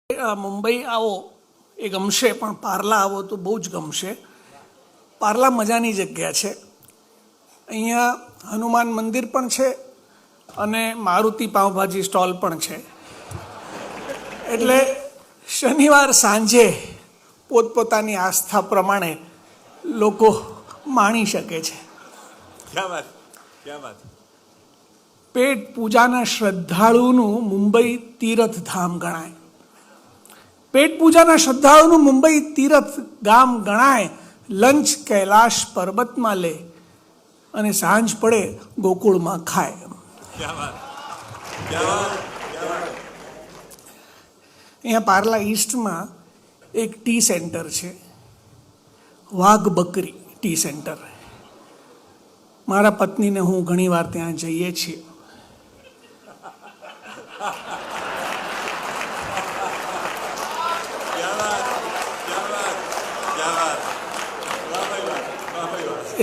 મુંબઈ આવો એ ગમશે, પણ પાર્લા આવો તો બહુ જ ગમશે. પાર્લા મજાની જગ્યા છે. અહીંયા હનુમાન મંદિર પણ છે અને મારુતિ પાવભાજી સ્ટોલ પણ છે. એટલે શનિવાર સાંજે પોતપોતાની આસ્થા પ્રમાણે લોકો માણી શકે છે. પેટ પૂજાના શ્રદ્ધાળુનું મુંબઈ તીર્થધામ ગણાય. પેટ પૂજાના શ્રદ્ધાળુનું મુંબઈ તીર્થ ગામ ગણાય. લંચ કૈલાશ પર્વતમાં લે અને સાંજ પડે ગોકુળમાં ખાય. અહીંયા પાર્લા ઈસ્ટમાં એક ટી સેન્ટર છે, વાઘ બકરી ટી સેન્ટર. મારા પત્નીને હું ઘણીવાર ત્યાં જઈએ છીએ.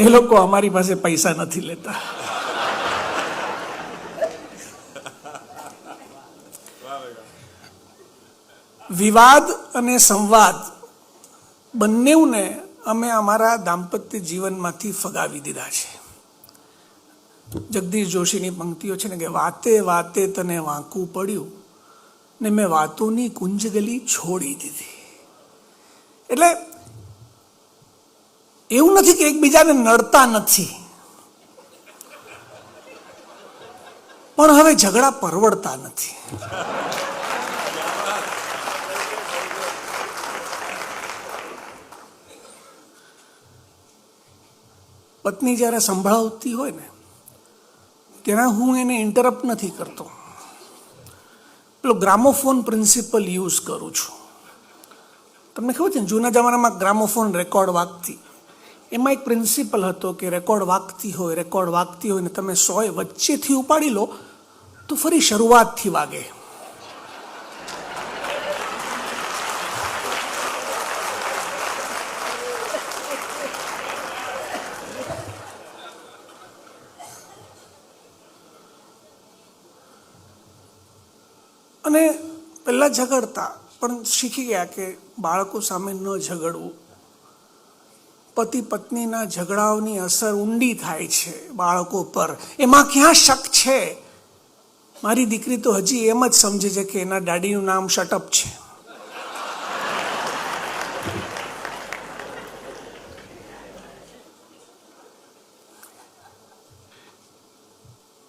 એ લોકો અમારી પાસે પૈસા નથી લેતા. વિવાદ અને સંવાદ બંનેને અમે અમારા દાંપત્ય જીવનમાંથી ફગાવી દીધા છે. જગદીશ જોશીની પંક્તિઓ છે ને કે વાતે વાતે તને વાંકું પડ્યું ને મેં વાતોની કુંજગલી છોડી દીધી. એટલે એવું નથી કે એકબીજાને નડતા નથી, પણ હવે ઝઘડા પરવડતા નથી. પત્ની જ્યારે સંભળાવતી હોય ને ત્યારે હું એને ઇન્ટરપ્ટ નથી કરતો. પેલો ગ્રામોફોન પ્રિન્સિપલ યુઝ કરું છું. તમને ખબર છે ને, જૂના જમાનામાં ગ્રામોફોન રેકોર્ડ વાગતી, એમાં એક પ્રિન્સિપલ હતો કે રેકોર્ડ વાગતી હોય ને તમે 100 વચ્ચેથી ઉપાડી લો તો ફરી શરૂઆતથી વાગે. અને પહેલાં ઝઘડતા, પણ શીખી ગયા કે બાળકો સામે ન ઝઘડવું. પતિ પત્નીના ઝઘડાઓની અસર ઊંડી થાય છે બાળકો પર. એમાં ક્યાં શક છે? મારી દીકરી તો હજી એમ જ સમજે છે કે એના ડેડીનું નામ શટઅપ છે.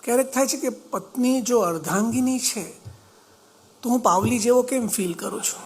ક્યારેક થાય છે કે પત્ની જો અર્ધાંગિની છે તો હું પાવલી જેવો કેમ ફીલ કરું છું.